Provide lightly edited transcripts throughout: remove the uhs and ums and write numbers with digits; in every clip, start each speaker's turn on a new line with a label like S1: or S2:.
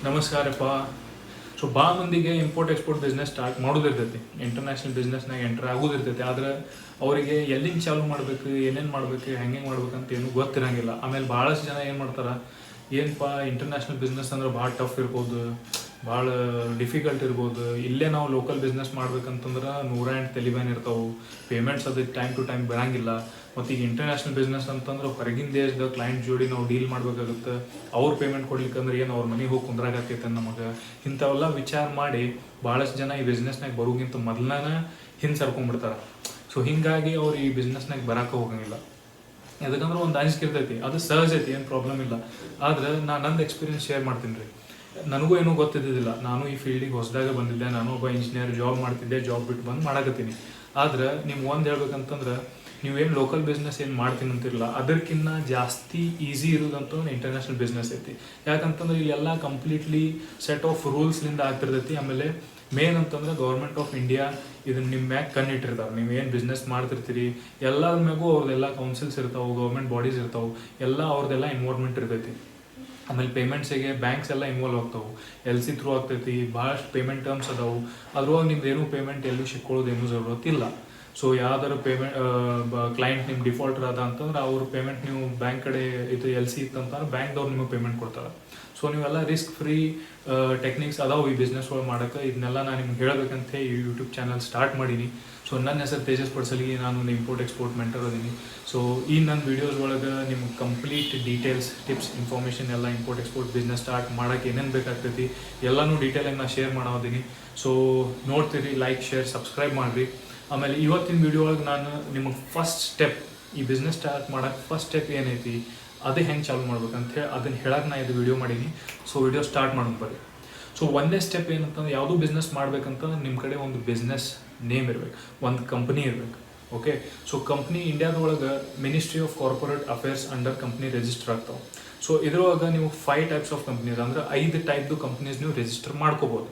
S1: ನಮಸ್ಕಾರಪ್ಪ. So ಭಾಳ ಮಂದಿಗೆ import export business start ಮಾಡೋದಿರ್ತೈತಿ, ಇಂಟರ್ನ್ಯಾಷನಲ್ ಬಿಸ್ನೆಸ್ನಾಗ ಎಂಟರ್ ಆಗೋದಿರ್ತೈತಿ. ಆದ್ರೆ ಅವರಿಗೆ ಎಲ್ಲಿಂದ ಚಾಲೂ ಮಾಡಬೇಕು, ಏನೇನು ಮಾಡಬೇಕು, ಹೆಂಗೆ ಮಾಡ್ಬೇಕಂತ ಏನೂ ಗೊತ್ತಿರಂಗಿಲ್ಲ. ಆಮೇಲೆ ಭಾಳಷ್ಟು ಜನ ಏನು ಮಾಡ್ತಾರೆ, ಏನಪ್ಪ ಇಂಟರ್ನ್ಯಾಷನಲ್ ಬಿಸ್ನೆಸ್ ಅಂದ್ರೆ ಭಾಳ ಟಫ್ ಇರ್ಬೋದು, ಭಾಳ ಡಿಫಿಕಲ್ಟ್ ಇರ್ಬೋದು, ಇಲ್ಲೇ ನಾವು ಲೋಕಲ್ ಬಿಸ್ನೆಸ್ ಮಾಡ್ಬೇಕಂತಂದ್ರೆ 108 ತಲೆಬೇನ್ ಇರ್ತಾವೆ, ಪೇಮೆಂಟ್ಸ್ ಅದು ಟೈಮ್ ಟು ಟೈಮ್ ಬರೋಂಗಿಲ್ಲ. ಮತ್ತು ಈಗ ಇಂಟರ್ನ್ಯಾಷನಲ್ ಬಿಸ್ನೆಸ್ ಅಂತಂದ್ರೆ ಹೊರಗಿನ ದೇಶದ ಕ್ಲೈಂಟ್ ಜೋಡಿ ನಾವು ಡೀಲ್ ಮಾಡಬೇಕಾಗುತ್ತೆ. ಅವ್ರು ಪೇಮೆಂಟ್ ಕೊಡ್ಲಿಕ್ಕಂದ್ರೆ ಏನು ಅವ್ರ ಮನೆಗೆ ಹೋಗಿ ಕುಂದ್ರಾಗತ್ತೈತೆ ನಮಗೆ. ಇಂಥವೆಲ್ಲ ವಿಚಾರ ಮಾಡಿ ಭಾಳಷ್ಟು ಜನ ಈ ಬಿಸ್ನೆಸ್ನಾಗ ಬರೋಗಿಂತ ಮೊದಲನೇ ಹಿಂದೆ ಸರ್ಕೊಂಡ್ಬಿಡ್ತಾರೆ. ಸೊ ಹೀಗಾಗಿ ಅವ್ರು ಈ ಬಿಸ್ನೆಸ್ನಾಗ ಬರೋಕೆ ಹೋಗಂಗಿಲ್ಲ. ಯಾಕಂದ್ರೆ ಒಂದು ಅಂಜಿಕೆ ಇರ್ತೈತಿ, ಅದು ಸಹಜ ಐತಿ, ಏನು ಪ್ರಾಬ್ಲಮ್ ಇಲ್ಲ. ಆದ್ರೆ ನಾನು ನಂದು ಎಕ್ಸ್ಪೀರಿಯನ್ಸ್ ಶೇರ್ ಮಾಡ್ತೀನಿ ರೀ. ನನಗೂ ಏನೂ ಗೊತ್ತಿದ್ದಿದ್ದಿಲ್ಲ, ನಾನು ಈ ಫೀಲ್ಡಿಗೆ ಹೊಸದಾಗ ಬಂದಿದ್ದೆ, ನಾನು ಒಬ್ಬ ಇಂಜಿನಿಯರ್ ಜಾಬ್ ಮಾಡ್ತಿದ್ದೆ, ಜಾಬ್ ಬಿಟ್ಟು ಬಂದು ಮಾಡಕತ್ತೀನಿ. ಆದ್ರೆ ನೀವು ಒಂದು ಹೇಳ್ಬೇಕಂತಂದ್ರೆ, ನೀವೇನು ಲೋಕಲ್ ಬಿಸ್ನೆಸ್ ಏನು ಮಾಡ್ತೀನಿ ಅಂತಿರಲ್ಲ, ಅದಕ್ಕಿಂತ ಜಾಸ್ತಿ ಈಸಿ ಇರೋದಂತೂ ಇಂಟರ್ನ್ಯಾಷನಲ್ ಬಿಸ್ನೆಸ್ ಐತಿ. ಯಾಕಂತಂದ್ರೆ ಇಲ್ಲೆಲ್ಲ ಕಂಪ್ಲೀಟ್ಲಿ ಸೆಟ್ ಆಫ್ ರೂಲ್ಸ್ಲಿಂದ ಆಗ್ತಿರ್ತೈತಿ. ಆಮೇಲೆ ಮೇನ್ ಅಂತಂದ್ರೆ ಗೌರ್ಮೆಂಟ್ ಆಫ್ ಇಂಡಿಯಾ ಇದನ್ನ ನಿಮ್ಮ ಮ್ಯಾಗ ಕಣ್ಣಿಟ್ಟಿರ್ತಾವೆ. ನೀವು ಏನು ಬಿಸ್ನೆಸ್ ಮಾಡ್ತಿರ್ತೀರಿ ಎಲ್ಲರ ಮ್ಯಾಗೂ ಅವ್ರದ್ದೆಲ್ಲ ಕೌನ್ಸಿಲ್ಸ್ ಇರ್ತಾವೆ, ಗೌರ್ಮೆಂಟ್ ಬಾಡೀಸ್ ಇರ್ತಾವೆ, ಎಲ್ಲ ಅವ್ರದ್ದೆಲ್ಲ ಇನ್ವಾಲ್ವ್ಮೆಂಟ್ ಇರ್ತೈತಿ. ಆಮೇಲೆ ಪೇಮೆಂಟ್ಸಿಗೆ ಬ್ಯಾಂಕ್ಸ್ ಎಲ್ಲ ಇನ್ವಾಲ್ವ್ ಆಗ್ತಾವೆ, LC ಥ್ರೂ ಆಗ್ತೈತಿ, ಭಾಳಷ್ಟು ಪೇಮೆಂಟ್ ಟರ್ಮ್ಸ್ ಅದಾವೆ. ಅದ್ರೊಳಗೆ ನಿಮ್ದು ಏನೂ ಪೇಮೆಂಟ್ ಎಲ್ಲೂ ಸಿಕ್ಕೊಳ್ಳೋದೇನೂ ಜರೂರತ್ತಿಲ್ಲ. ಸೊ ಯಾವ್ದಾದ್ರು ಪೇಮೆಂಟ್ ಕ್ಲೈಂಟ್ ನಿಮ್ಮ ಡಿಫಾಲ್ಟರ್ ಅದ ಅಂತಂದ್ರೆ ಅವ್ರ ಪೇಮೆಂಟ್ ನೀವು ಬ್ಯಾಂಕ್ ಕಡೆ ಇದು LC ಇತ್ತಂತಂದ್ರೆ ಬ್ಯಾಂಕ್ದವ್ರು ನಿಮಗೆ ಪೇಮೆಂಟ್ ಕೊಡ್ತಾರೆ. ಸೊ ನೀವೆಲ್ಲ ರಿಸ್ಕ್ ಫ್ರೀ ಟೆಕ್ನಿಕ್ಸ್ ಅದಾವೆ ಈ ಬಿಸ್ನೆಸ್ ಒಳಗೆ ಮಾಡೋಕ್ಕೆ. ಇದನ್ನೆಲ್ಲ ನಾನು ನಿಮ್ಗೆ ಹೇಳಬೇಕಂತ ಈ ಯೂಟ್ಯೂಬ್ ಚಾನಲ್ ಸ್ಟಾರ್ಟ್ ಮಾಡೀನಿ. ಸೊ ನನ್ನ ಹೆಸರು ತೇಜಸ್ ಪಡ್ಸಲಿಗೆ, ನಾನು ಇಂಪೋರ್ಟ್ ಎಕ್ಸ್ಪೋರ್ಟ್ ಮೆಂಟರ್ ಅದೀನಿ. ಸೊ ಈ ನನ್ನ ವೀಡಿಯೋಸ್ ಒಳಗೆ ನಿಮ್ಗೆ ಕಂಪ್ಲೀಟ್ ಡೀಟೇಲ್ಸ್, ಟಿಪ್ಸ್, ಇನ್ಫಾರ್ಮೇಷನ್ ಎಲ್ಲ ಇಂಪೋರ್ಟ್ ಎಕ್ಸ್ಪೋರ್ಟ್ ಬಿಸ್ನೆಸ್ ಸ್ಟಾರ್ಟ್ ಮಾಡೋಕ್ಕೆ ಏನೇನು ಬೇಕಾಗ್ತೈತಿ ಎಲ್ಲನೂ ಡೀಟೇಲಾಗಿ ನಾನು ಶೇರ್ ಮಾಡೋದೀನಿ. ಸೊ ನೋಡ್ತೀರಿ, ಲೈಕ್, ಶೇರ್, ಸಬ್ಸ್ಕ್ರೈಬ್ ಮಾಡಿರಿ. ಆಮೇಲೆ ಇವತ್ತಿನ ವಿಡಿಯೋ ಒಳಗೆ ನಾನು ನಿಮಗೆ ಫಸ್ಟ್ ಸ್ಟೆಪ್, ಈ ಬಿಸ್ನೆಸ್ ಸ್ಟಾರ್ಟ್ ಮಾಡೋಕ್ಕೆ ಫಸ್ಟ್ ಸ್ಟೆಪ್ ಏನೈತಿ, ಅದೇ ಹೆಂಗೆ ಚಾಲು ಮಾಡ್ಬೇಕಂತ ಹೇಳಿ ಅದನ್ನು ಹೇಳಕ್ಕೆ ನಾನು ಇದು ವಿಡಿಯೋ ಮಾಡೀನಿ. ಸೊ ವಿಡಿಯೋ ಸ್ಟಾರ್ಟ್ ಮಾಡೋಣ ಬರ್ರಿ. ಸೊ ಒಂದೇ ಸ್ಟೆಪ್ ಏನಂತಂದ್ರೆ, ಯಾವುದೂ ಬಿಸ್ನೆಸ್ ಮಾಡ್ಬೇಕಂತಂದ್ರೆ ನಿಮ್ಮ ಕಡೆ ಒಂದು ಬಿಸ್ನೆಸ್ ನೇಮ್ ಇರಬೇಕು, ಒಂದು ಕಂಪ್ನಿ ಇರಬೇಕು. ಓಕೆ, ಸೊ ಕಂಪ್ನಿ ಇಂಡಿಯಾದೊಳಗೆ ministry of corporate affairs under company register ಆಗ್ತಾವೆ. ಸೊ ಇದ್ರೊಳಗೆ ನೀವು 5 ಟೈಪ್ಸ್ ಆಫ್ ಕಂಪ್ನೀಸ್, ಅಂದರೆ 5 ಟೈಪ್ದು ಕಂಪ್ನೀಸ್ ನೀವು ರಿಜಿಸ್ಟರ್ ಮಾಡ್ಕೋಬೋದು.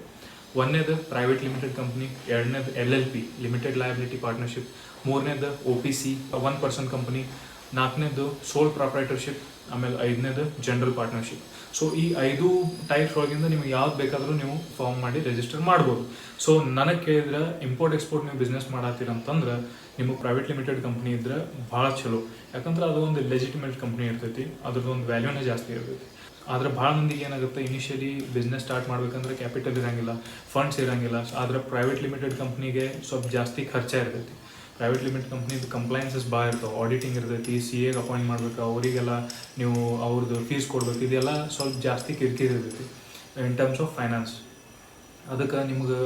S1: ಒಂದನೇದು ಪ್ರೈವೇಟ್ ಲಿಮಿಟೆಡ್ ಕಂಪ್ನಿ, ಎರಡನೇದು LLP ಲಿಮಿಟೆಡ್ ಲಯಬಿಲಿಟಿ ಪಾರ್ಟ್ನರ್ಶಿಪ್, ಮೂರನೇದು OPC 1 ಪರ್ಸನ್ ಕಂಪ್ನಿ, ನಾಲ್ಕನೇದು ಸೋಲ್ ಪ್ರಾಪ್ರೈಟರ್ಶಿಪ್, ಆಮೇಲೆ ಐದನೇದು ಜನರಲ್ ಪಾರ್ಟ್ನರ್ಶಿಪ್. ಸೊ ಈ 5 ಟೈಪ್ಸ್ ಒಳಗಿಂದ ನಿಮ್ಗೆ ಯಾವ್ದು ಬೇಕಾದರೂ ನೀವು ಫಾರ್ಮ್ ಮಾಡಿ ರಿಜಿಸ್ಟರ್ ಮಾಡ್ಬೋದು. ಸೊ ನನಗೆ ಕೇಳಿದ್ರೆ ಇಂಪೋರ್ಟ್ ಎಕ್ಸ್ಪೋರ್ಟ್ ನೀವು ಬಿಸ್ನೆಸ್ ಮಾಡತ್ತೀರಂತಂದ್ರೆ ನಿಮಗೆ ಪ್ರೈವೇಟ್ ಲಿಮಿಟೆಡ್ ಕಂಪ್ನಿ ಇದ್ರೆ ಭಾಳ ಚಲೋ. ಯಾಕಂದ್ರೆ ಅದು ಒಂದು ಲೆಜಿಟಿಮೇಟ್ ಕಂಪ್ನಿ ಇರ್ತೈತಿ, ಅದ್ರದ್ದು ಒಂದು ವ್ಯಾಲ್ಯೂನೇ ಜಾಸ್ತಿ ಇರ್ತೈತಿ. ಆದರೆ ಭಾಳ ಮಂದಿಗೆ ಏನಾಗುತ್ತೆ, ಇನಿಷಿಯಲಿ ಬಿಸ್ನೆಸ್ ಸ್ಟಾರ್ಟ್ ಮಾಡ್ಬೇಕಂದ್ರೆ ಕ್ಯಾಪಿಟಲ್ ಇರೋಂಗಿಲ್ಲ, ಫಂಡ್ಸ್ ಇರೋಂಗಿಲ್ಲ. ಆದರೆ ಪ್ರೈವೇಟ್ ಲಿಮಿಟೆಡ್ ಕಂಪ್ನಿಗೆ ಸ್ವಲ್ಪ ಜಾಸ್ತಿ ಖರ್ಚ ಇರ್ತೈತಿ. ಪ್ರೈವೇಟ್ ಲಿಮಿಟೆಡ್ ಕಂಪ್ನಿದು ಕಂಪ್ಲೈನ್ಸಸ್ ಭಾಳ ಇರ್ತಾವೆ, ಆಡಿಟಿಂಗ್ ಇರ್ತೈತಿ, CA ಅಪಾಯಿಂಟ್ ಮಾಡಬೇಕು, ಅವರಿಗೆಲ್ಲ ನೀವು ಅವ್ರದ್ದು ಫೀಸ್ ಕೊಡ್ಬೇಕು, ಇದೆಲ್ಲ ಸ್ವಲ್ಪ ಜಾಸ್ತಿ ಕಿರಿಕಿರಿ ಇರ್ತೈತಿ ಇನ್ ಟರ್ಮ್ಸ್ ಆಫ್ ಫೈನಾನ್ಸ್. ಅದಕ್ಕೆ ನಿಮ್ಗೆ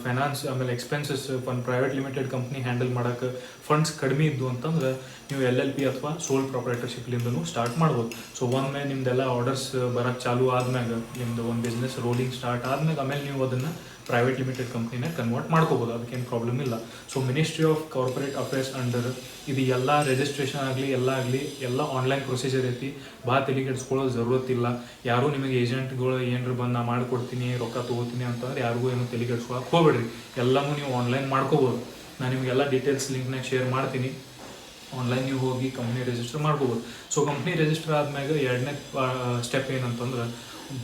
S1: ಫೈನಾನ್ಸ್ ಆಮೇಲೆ ಎಕ್ಸ್ಪೆನ್ಸಸ್ ಒಂದು ಪ್ರೈವೇಟ್ ಲಿಮಿಟೆಡ್ ಕಂಪ್ನಿ ಹ್ಯಾಂಡಲ್ ಮಾಡೋಕ್ಕೆ ಫಂಡ್ಸ್ ಕಡಿಮೆ ಇದ್ದು ಅಂತಂದ್ರೆ ನೀವು LLP ಅಥವಾ ಸೋಲ್ ಪ್ರಾಪ್ರೈಟರ್ಶಿಪ್ಲಿಂದನೂ ಸ್ಟಾರ್ಟ್ ಮಾಡ್ಬೋದು. ಸೊ ಒಮ್ಮೆ ನಿಮ್ದೆಲ್ಲ ಆರ್ಡರ್ಸ್ ಬರೋಕ್ಕೆ ಚಾಲು ಆದ್ಮ್ಯಾಗ, ನಿಮ್ಮದು ಒಂದು ಬಿಸ್ನೆಸ್ ರೋಲಿಂಗ್ ಸ್ಟಾರ್ಟ್ ಆದ್ಮೇಲೆ ಆಮೇಲೆ ನೀವು ಅದನ್ನು ಪ್ರೈವೇಟ್ ಲಿಮಿಟೆಡ್ ಕಂಪ್ನಿನ ಕನ್ವರ್ಟ್ ಮಾಡ್ಕೋಬೋದು, ಅದಕ್ಕೇನು ಪ್ರಾಬ್ಲಮ್ ಇಲ್ಲ. So ministry of corporate affairs under ಇದು ಎಲ್ಲ ರಿಜಿಸ್ಟ್ರೇಷನ್ ಆಗಲಿ ಎಲ್ಲ ಆನ್ಲೈನ್ ಪ್ರೊಸೀಜರ್ ಐತಿ. ಭಾಳ ತಲೆಕೆಡಿಸ್ಕೊಳ್ಳೋ ಜರೂರತ್ತಿಲ್ಲ. ಯಾರೂ ನಿಮಗೆ ಏಜೆಂಟ್ಗಳು ಏನಾರು ಬಂದು ನಾ ಮಾಡಿಕೊಡ್ತೀನಿ, ರೊಕ್ಕ ತೊಗೋತೀನಿ ಅಂತಂದ್ರೆ ಯಾರಿಗೂ ಏನು ತಲೆಕೆಡಿಸ್ಕೊಳಕ್ಕೆ ಹೋಗ್ಬೇಡ್ರಿ. ಎಲ್ಲನೂ ನೀವು ಆನ್ಲೈನ್ ಮಾಡ್ಕೋಬೋದು. ನಾನು ನಿಮಗೆಲ್ಲ ಡೀಟೇಲ್ಸ್ ಲಿಂಕ್ನಾಗ ಶೇರ್ ಮಾಡ್ತೀನಿ. ಆನ್ಲೈನ್ ನೀವು ಹೋಗಿ ಕಂಪ್ನಿ ರಿಜಿಸ್ಟರ್ ಮಾಡ್ಕೋಬೋದು. ಸೊ ಕಂಪ್ನಿ ರಿಜಿಸ್ಟರ್ ಆದ್ಮ್ಯಾಗ ಎರಡನೇ ಸ್ಟೆಪ್ ಏನಂತಂದ್ರೆ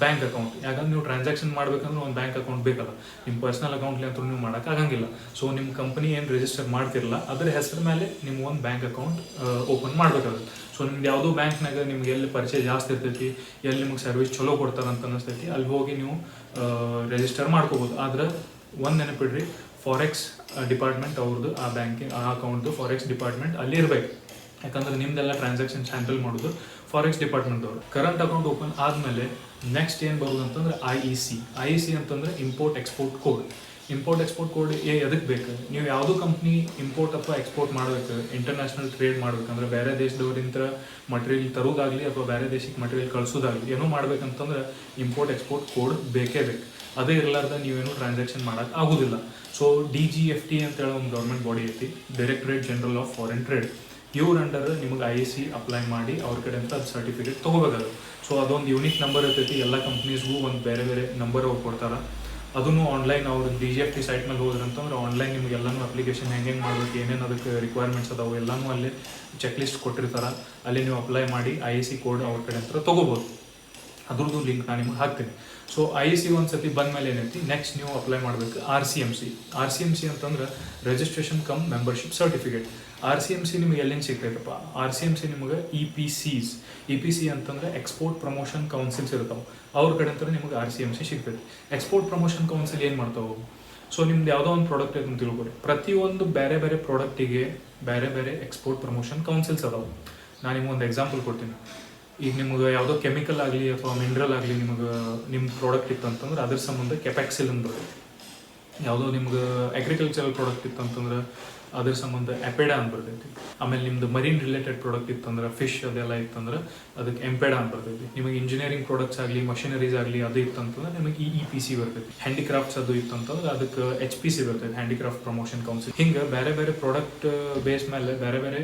S1: ಬ್ಯಾಂಕ್ ಅಕೌಂಟ್. ಯಾಕಂದ್ರೆ ನೀವು ಟ್ರಾನ್ಸಾಕ್ಷನ್ ಮಾಡ್ಬೇಕಂದ್ರೆ ಒಂದು ಬ್ಯಾಂಕ್ ಅಕೌಂಟ್ ಬೇಕಲ್ಲ, ನಿಮ್ಮ ಪರ್ಸ್ನಲ್ ಅಕೌಂಟ್ಲಿ ಅಂತೂ ನೀವು ಮಾಡೋಕ್ಕಾಗಂಗಿಲ್ಲ. ಸೊ ನಿಮ್ಮ ಕಂಪ್ನಿ ಏನು ರಿಜಿಸ್ಟರ್ ಮಾಡ್ತಿರಲ್ಲ ಅದರ ಹೆಸರು ಮೇಲೆ ನಿಮ್ಮ ಒಂದು ಬ್ಯಾಂಕ್ ಅಕೌಂಟ್ ಓಪನ್ ಮಾಡಬೇಕಾಗುತ್ತೆ. ಸೊ ನಿಮ್ಗೆ ಯಾವುದೋ ಬ್ಯಾಂಕ್ನಾಗ ನಿಮ್ಗೆ ಎಲ್ಲಿ ಪರಿಚಯ ಜಾಸ್ತಿ ಇರ್ತೈತಿ, ಎಲ್ಲಿ ನಿಮ್ಗೆ ಸರ್ವಿಸ್ ಚಲೋ ಕೊಡ್ತಾರಂತ ಅನ್ನಿಸ್ತೈತಿ, ಅಲ್ಲಿ ಹೋಗಿ ನೀವು ರಿಜಿಸ್ಟರ್ ಮಾಡ್ಕೋಬೋದು. ಆದ್ರೆ ಒಂದು ನೆನಪಿಡ್ರಿ, ಫಾರೆಕ್ಸ್ ಡಿಪಾರ್ಟ್ಮೆಂಟ್ ಅವ್ರದ್ದು, ಆ ಬ್ಯಾಂಕಿಂಗ್ ಆ ಅಕೌಂಟ್ದು ಫಾರೆಕ್ಸ್ ಡಿಪಾರ್ಟ್ಮೆಂಟ್ ಅಲ್ಲಿ ಇರಬೇಕು. ಯಾಕಂದ್ರೆ ನಿಮ್ದೆಲ್ಲ ಟ್ರಾನ್ಸಾಕ್ಷನ್ಸ್ ಹ್ಯಾಂಡಲ್ ಮಾಡೋದು ಫಾರೆಕ್ಸ್ ಡಿಪಾರ್ಟ್ಮೆಂಟ್ದವ್ರು. ಕರೆಂಟ್ ಅಕೌಂಟ್ ಓಪನ್ ಆದಮೇಲೆ ನೆಕ್ಸ್ಟ್ ಏನು ಬರೋದು ಅಂತಂದ್ರೆ IEC ಅಂತಂದ್ರೆ import export code. Import export code ಎದಕ್ಕೆ ಬೇಕು, ನೀವು ಯಾವುದೋ ಕಂಪ್ನಿ ಇಂಪೋರ್ಟ್ ಅಥವಾ ಎಕ್ಸ್ಪೋರ್ಟ್ ಮಾಡಬೇಕು, ಇಂಟರ್ನ್ಯಾಷನಲ್ ಟ್ರೇಡ್ ಮಾಡ್ಬೇಕಂದ್ರೆ ಬೇರೆ ದೇಶದವರಿಂದ ಮಟೀರಿಯಲ್ ತರೋದಾಗಲಿ ಅಥವಾ ಬೇರೆ ದೇಶಕ್ಕೆ ಮಟೀರಿಯಲ್ ಕಳಿಸೋದಾಗಲಿ ಏನೋ ಮಾಡ್ಬೇಕಂತಂದ್ರೆ ಇಂಪೋರ್ಟ್ ಎಕ್ಸ್ಪೋರ್ಟ್ ಕೋಡ್ ಬೇಕೇ ಬೇಕು. ಅದೇ ಇರಲಾರ್ದ ನೀವೇನು ಟ್ರಾನ್ಸಾಕ್ಷನ್ ಮಾಡೋಕ್ಕೆ ಆಗೋದಿಲ್ಲ. ಸೊ DGFT ಅಂತೇಳಿ ಒಂದು ಗೌರ್ಮೆಂಟ್ ಬಾಡಿ ಐತಿ, directorate general of foreign trade. ಇವ್ರ ಅಂಡರ್ ನಿಮಗೆ IEC ಅಪ್ಲೈ ಮಾಡಿ ಅವ್ರ ಕಡೆ ಅಂತ ಅದು ಸರ್ಟಿಫಿಕೇಟ್ ತೊಗೋಬೇಕಾಗುತ್ತೆ. ಸೊ ಅದೊಂದು ಯೂನಿಕ್ ನಂಬರ್ ಇರ್ತೈತಿ. ಎಲ್ಲ ಕಂಪ್ನೀಸ್ಗೂ ಒಂದು ಬೇರೆ ಬೇರೆ ನಂಬರ್ ಅವ್ರು ಕೊಡ್ತಾರೆ. ಅದನ್ನು ಆನ್ಲೈನ್ ಅವ್ರು DGFT ಸೈಟ್ ಮೇಲೆ ಹೋದ್ರಂತಂದ್ರೆ ಆನ್ಲೈನ್ ನಿಮ್ಗೆ ಎಲ್ಲನೂ ಅಪ್ಲಿಕೇಶನ್ ಹೆಂಗೆ ಮಾಡ್ಬೇಕು, ಏನೇನು ಅದಕ್ಕೆ ರಿಕ್ವೈರ್ಮೆಂಟ್ಸ್ ಅದಾವೆ ಎಲ್ಲನೂ ಅಲ್ಲಿ ಚೆಕ್ ಲಿಸ್ಟ್ ಕೊಟ್ಟಿರ್ತಾರೆ. ಅಲ್ಲಿ ನೀವು ಅಪ್ಲೈ ಮಾಡಿ IEC ಕೋಡ್ ಅವ್ರ ಕಡೆ ಅಂತ ತೊಗೋಬೋದು. ಅದ್ರದ್ದು ಲಿಂಕ್ ನಾನು ನಿಮಗೆ ಹಾಕ್ತೀನಿ. ಸೊ IC ಒಂದು ಸತಿ ಬಂದ ಮೇಲೆ ಏನೈತಿ, ನೆಕ್ಸ್ಟ್ ನೀವು ಅಪ್ಲೈ ಮಾಡಬೇಕು RCMC. RCMC ಅಂತಂದ್ರೆ registration come membership certificate. RCMC ನಿಮಗೆ ಎಲ್ಲಿಂದ ಸಿಗ್ತೈತಪ್ಪ? RCMC ನಿಮಗೆ EPC ಅಂತಂದ್ರೆ ಎಕ್ಸ್ಪೋರ್ಟ್ ಪ್ರಮೋಷನ್ ಕೌನ್ಸಿಲ್ಸ್ ಇರ್ತಾವೆ, ಅವ್ರ ಕಡೆ ಅಂತ ನಿಮಗೆ RCMC ಸಿಗ್ತೈತಿ. ಎಕ್ಸ್ಪೋರ್ಟ್ ಪ್ರಮೋಷನ್ ಕೌನ್ಸಿಲ್ ಏನು ಮಾಡ್ತಾವೆ? ಸೊ ನಿಮ್ದು ಯಾವುದೋ ಒಂದು ಪ್ರಾಡಕ್ಟ್ ಅಂತ ತಿಳ್ಕೊರಿ, ಪ್ರತಿಯೊಂದು ಬೇರೆ ಬೇರೆ ಪ್ರಾಡಕ್ಟಿಗೆ ಬೇರೆ ಬೇರೆ ಎಕ್ಸ್ಪೋರ್ಟ್ ಪ್ರಮೋಷನ್ ಕೌನ್ಸಿಲ್ಸ್ ಅದಾವೆ. ನಾನು ನಿಮ್ಗೆ ಒಂದು ಎಕ್ಸಾಂಪಲ್ ಕೊಡ್ತೀನಿ. ಈಗ ನಿಮ್ಗೆ ಯಾವುದೋ ಕೆಮಿಕಲ್ ಆಗಲಿ ಅಥವಾ ಮಿನರಲ್ ಆಗಲಿ ನಿಮಗೆ ನಿಮ್ಮ ಪ್ರಾಡಕ್ಟ್ ಇತ್ತು ಅಂತಂದ್ರೆ ಅದ್ರ ಸಂಬಂಧ ಕೆಪ್ಯಾಕ್ಸಿಲ್ ಅಂತ ಬರ್ತೈತಿ. ಯಾವುದೋ ನಿಮ್ಗೆ ಅಗ್ರಿಕಲ್ಚರಲ್ ಪ್ರಾಡಕ್ಟ್ ಇತ್ತು ಅಂತಂದ್ರೆ ಅದ್ರ ಸಂಬಂಧ ಎಪೆಡಾ ಅಂತ ಬರ್ತೈತಿ. ಆಮೇಲೆ ನಿಮ್ದು ಮರೀನ್ ರಿಲೇಟೆಡ್ ಪ್ರಾಡಕ್ಟ್ ಇತ್ತಂದ್ರೆ ಫಿಶ್ ಅದೆಲ್ಲ ಇತ್ತಂದ್ರೆ ಅದಕ್ಕೆ ಎಂಪೆಡಾ ಅಂತ ಬರ್ತೈತಿ. ನಿಮಗೆ ಇಂಜಿನಿಯರಿಂಗ್ ಪ್ರಾಡಕ್ಟ್ಸ್ ಆಗಲಿ ಮಷಿನರೀಸ್ ಆಗಲಿ ಅದು ಇತ್ತಂತಂದ್ರೆ ನಿಮಗೆ EPC ಬರ್ತೈತಿ. ಹ್ಯಾಂಡಿಕ್ರಾಫ್ಟ್ಸ್ ಅದು ಇತ್ತಂತಂದ್ರೆ ಅದಕ್ಕೆ HPC ಬರ್ತೈತಿ, ಹ್ಯಾಂಡಿಕ್ರಾಫ್ಟ್ ಪ್ರಮೋಷನ್ ಕೌನ್ಸಿಲ್. ಹಿಂಗೆ ಬೇರೆ ಬೇರೆ ಪ್ರಾಡಕ್ಟ್ ಬೇಸ್ ಮೇಲೆ ಬೇರೆ ಬೇರೆ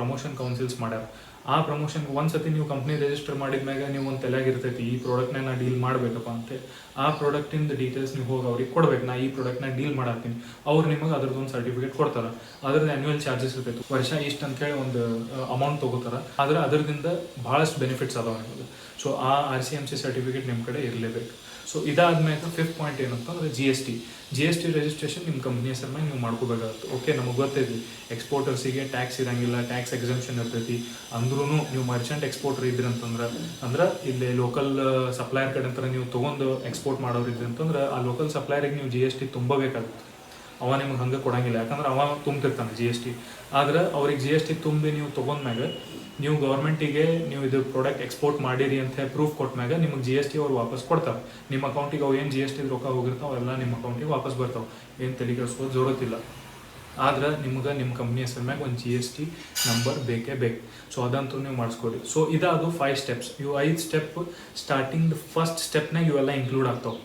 S1: ಪ್ರಮೋಷನ್ ಕೌನ್ಸಿಲ್ಸ್ ಮಾಡ್ಯಾರ. ಆ ಪ್ರಮೋಷನ್ ಒಂದ್ಸತಿ ನೀವು ಕಂಪ್ನಿ ರಿಜಿಸ್ಟರ್ ಮಾಡಿದ್ಮ್ಯಾಗ ನೀವು ಒಂದು ತಲೆಯಾಗಿರ್ತೈತಿ ಈ ಪ್ರಾಡಕ್ಟ್ನ ನಾ ಡೀಲ್ ಮಾಡಬೇಕಪ್ಪ ಅಂತೇಳಿ. ಆ ಪ್ರಾಡಕ್ಟಿಂದ ಡೀಟೇಲ್ಸ್ ನೀವು ಹೋಗಿ ಅವ್ರಿಗೆ ಕೊಡ್ಬೇಕು, ನಾ ಈ ಪ್ರಾಡಕ್ಟ್ನ ಡೀಲ್ ಮಾಡಾಕ್ತೀನಿ. ಅವ್ರು ನಿಮಗೆ ಅದ್ರದ್ದೊಂದು ಸರ್ಟಿಫಿಕೇಟ್ ಕೊಡ್ತಾರೆ. ಅದ್ರದ್ದು ಆ್ಯನ್ಯುವಲ್ ಚಾರ್ಜಸ್ ಇರ್ತೈತಿ, ವರ್ಷ ಇಷ್ಟು ಅಂತೇಳಿ ಒಂದು ಅಮೌಂಟ್ ತೊಗೋತಾರೆ. ಆದರೆ ಅದರಿಂದ ಭಾಳಷ್ಟು ಬೆನಿಫಿಟ್ಸ್ ಅದಾವ ನಿಮಗೆ. ಸೊ ಆ RCMC ಸರ್ಟಿಫಿಕೇಟ್ ನಿಮ್ಮ ಕಡೆ ಇರಲೇಬೇಕು. ಸೊ ಇದಾದ್ಮೇಲೆ 5th ಪಾಯಿಂಟ್ ಏನಂತಂದ್ರೆ GST ರಿಜಿಸ್ಟ್ರೇಷನ್ ನಿಮ್ಮ ಕಂಪ್ನಿ ಹೆಸರು ಮೇಲೆ ನೀವು ಮಾಡ್ಕೋಬೇಕಾಗುತ್ತೆ. ಓಕೆ, ನಮಗೆ ಗೊತ್ತೈತಿ ಎಕ್ಸ್ಪೋರ್ಟರ್ಸಿಗೆ ಟ್ಯಾಕ್ಸ್ ಇರಂಗಿಲ್ಲ, ಟ್ಯಾಕ್ಸ್ ಎಕ್ಸಂಪ್ಷನ್ ಇರ್ತೈತಿ. ಅಂದ್ರೂ ನೀವು ಮರ್ಚೆಂಟ್ ಎಕ್ಸ್ಪೋರ್ಟರ್ ಅಂದ್ರೆ ಇಲ್ಲಿ ಲೋಕಲ್ ಸಪ್ಲೈಯರ್ ಕಡೆ ಅಂತ ನೀವು ತೊಗೊಂಡು ಎಕ್ಸ್ಪೋರ್ಟ್ ಮಾಡೋರು ಅಂತಂದ್ರೆ ಆ ಲೋಕಲ್ ಸಪ್ಲೈಯರಿಗೆ ನೀವು GST ತುಂಬಬೇಕಾಗುತ್ತೆ. ಅವ ನಿಮ್ಗೆ ಹಂಗೆ ಕೊಡಂಗಿಲ್ಲ, ಯಾಕಂದ್ರೆ ಅವ ತುಂಬ್ತಿರ್ತಾನೆ GST. ಆದ್ರೆ ಅವ್ರಿಗೆ GST ತುಂಬಿ ನೀವು ತೊಗೊಂಡ್ಮ್ಯಾಗ ನೀವು ಗೌರ್ಮೆಂಟಿಗೆ ನೀವು ಇದು ಪ್ರಾಡಕ್ಟ್ ಎಕ್ಸ್ಪೋರ್ಟ್ ಮಾಡಿರಿ ಅಂತ ಪ್ರೂಫ್ ಕೊಟ್ಟಾಗ ನಿಮಗೆ GST ಅವ್ರು ವಾಪಸ್ ಕೊಡ್ತಾರೆ. ನಿಮ್ಮ ಅಕೌಂಟಿಗೆ ಅವು ಏನು GST ರೊಕ್ಕ ಹೋಗಿರ್ತಾವೆ ಅವೆಲ್ಲ ನಿಮ್ಮ ಅಕೌಂಟಿಗೆ ವಾಪಸ್ ಬರ್ತಾವೆ. ಏನು ತಲೆ ಕೆಡಿಸ್ಕೋದು ಜरूरत ಆದ್ರೆ ನಿಮ್ಗೆ ನಿಮ್ಮ ಕಂಪ್ನಿ ಹೆಸರು ಮ್ಯಾಗ ಒಂದು GST ನಂಬರ್ ಬೇಕೇ ಬೇಕು. ಸೊ ಅದಂತೂ ನೀವು ಮಾಡಿಸ್ಕೊಡಿ. So ಇದಾದು 5 steps. ಇವು 5 ಸ್ಟೆಪ್ ಸ್ಟಾರ್ಟಿಂಗ್ ಫಸ್ಟ್ ಸ್ಟೆಪ್ನಾಗ ಇವೆಲ್ಲ ಇನ್ಕ್ಲೂಡ್ ಆಗ್ತಾವೆ.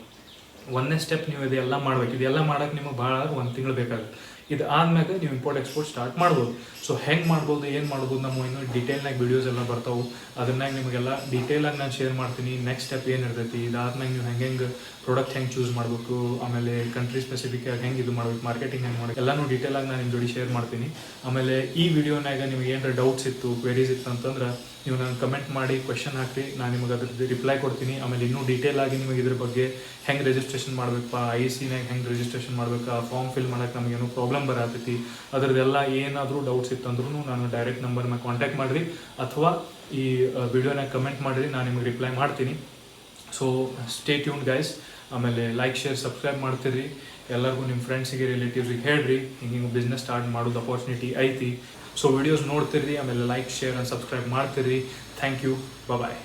S1: 1ನೇ ಸ್ಟೆಪ್ ನೀವು ಇದೆಲ್ಲ ಮಾಡ್ಬೇಕು. ಇದೆಲ್ಲ ಮಾಡೋಕೆ ನಿಮಗೆ ಭಾಳ 1 ತಿಂಗಳು ಬೇಕಾಗುತ್ತೆ. ಇದು ಆದ್ಮೇಲೆ ನೀವು ಇಂಪೋರ್ಟ್ ಎಕ್ಸ್ಪೋರ್ಟ್ ಸ್ಟಾರ್ಟ್ ಮಾಡ್ಬೋದು. ಸೊ ಹೆಂಗೆ ಮಾಡ್ಬೋದು, ಏನು ಮಾಡ್ಬೋದು, ನಮ್ಮ ಇನ್ನೂ ಡೀಟೇಲ್ನಾಗ ವೀಡಿಯೋಸ್ ಎಲ್ಲ ಬರ್ತಾವೆ. ಅದನ್ನಾಗ ನಿಮಗೆಲ್ಲ ಡೀಟೇಲಾಗಿ ನಾನು ಶೇರ್ ಮಾಡ್ತೀನಿ. ನೆಕ್ಸ್ಟ್ ಸ್ಟೆಪ್ ಏನು ಇರ್ತೈತಿ, ಇದಾದ್ಮೇಲೆ ನೀವು ಹೆಂಗೆ ಪ್ರಾಡಕ್ಟ್ ಹೆಂಗೆ ಚೂಸ್ ಮಾಡಬೇಕು, ಆಮೇಲೆ ಕಂಟ್ರಿ ಸ್ಪೆಸಿಫಿಕ್ ಆಗಿ ಹೆಂಗೆ ಇದು ಮಾಡಬೇಕು, ಮಾರ್ಕೆಟಿಂಗ್ ಹೆಂಗೆ ಮಾಡಬೇಕು ಎಲ್ಲನೂ ಡೀಟೇಲಾಗಿ ನಾನು ನಿಮ್ಮ ಜೊತೆ ಶೇರ್ ಮಾಡ್ತೀನಿ. ಆಮೇಲೆ ಈ ವಿಡಿಯೋನಾಗ ನಿಮಗೆ ಏನಾರ ಡೌಟ್ಸ್ ಇತ್ತು, ಕ್ವೆರೀಸ್ ಇತ್ತು ಅಂತಂದ್ರೆ ನೀವು ನಾನು ಕಮೆಂಟ್ ಮಾಡಿ ಕ್ವೆಶನ್ ಹಾಕಿ, ನಾನು ನಿಮಗೆ ಅದ್ರದ್ದು ರಿಪ್ಲೈ ಕೊಡ್ತೀನಿ. ಆಮೇಲೆ ಇನ್ನೂ ಡೀಟೇಲಾಗಿ ನಿಮಗೆ ಇದ್ರ ಬಗ್ಗೆ ಹೆಂಗೆ ರಿಜಿಸ್ಟ್ರೇಷನ್ ಮಾಡಬೇಕಪ್ಪ, ICನಾಗ ಹೆಂಗೆ ರಿಜಿಸ್ಟ್ರೇಷನ್ ಮಾಡಬೇಕು, ಆ ಫಾರ್ಮ್ ಫಿಲ್ ಮಾಡೋಕ್ಕೆ ನಮಗೇನೋ ಪ್ರಾಬ್ಲಮ್ ಬರತೈತಿ, ಅದರದ್ದೆಲ್ಲ ಏನಾದರೂ ಡೌಟ್ಸ್ ಇತ್ತಂದ್ರೂ ನಾನು ಡೈರೆಕ್ಟ್ ನಂಬರ್ನ ಕಾಂಟ್ಯಾಕ್ಟ್ ಮಾಡಿರಿ ಅಥವಾ ಈ ವಿಡಿಯೋನಾಗ ಕಮೆಂಟ್ ಮಾಡಿರಿ, ನಾನು ನಿಮಗೆ ರಿಪ್ಲೈ ಮಾಡ್ತೀನಿ. So stay tuned guys. ಆಮೇಲೆ ಲೈಕ್, ಶೇರ್, ಸಬ್ಸ್ಕ್ರೈಬ್ ಮಾಡ್ತೀರಿ. ಎಲ್ಲರಿಗೂ ನಿಮ್ಮ ಫ್ರೆಂಡ್ಸಿಗೆ ರಿಲೇಟಿವ್ಸಿಗೆ ಹೇಳ್ರಿ ಹಿಂಗೆ ಬಿಸ್ನೆಸ್ ಸ್ಟಾರ್ಟ್ ಮಾಡೋದು ಅಪರ್ಚುನಿಟಿ ಐತಿ. ಸೊ ವಿಡಿಯೋಸ್ ನೋಡ್ತಿರ್ರಿ, ಆಮೇಲೆ ಲೈಕ್, ಶೇರ್ ಆ್ಯಂಡ್ ಸಬ್ಸ್ಕ್ರೈಬ್ ಮಾಡ್ತಿರ್ರಿ. Thank you, bye.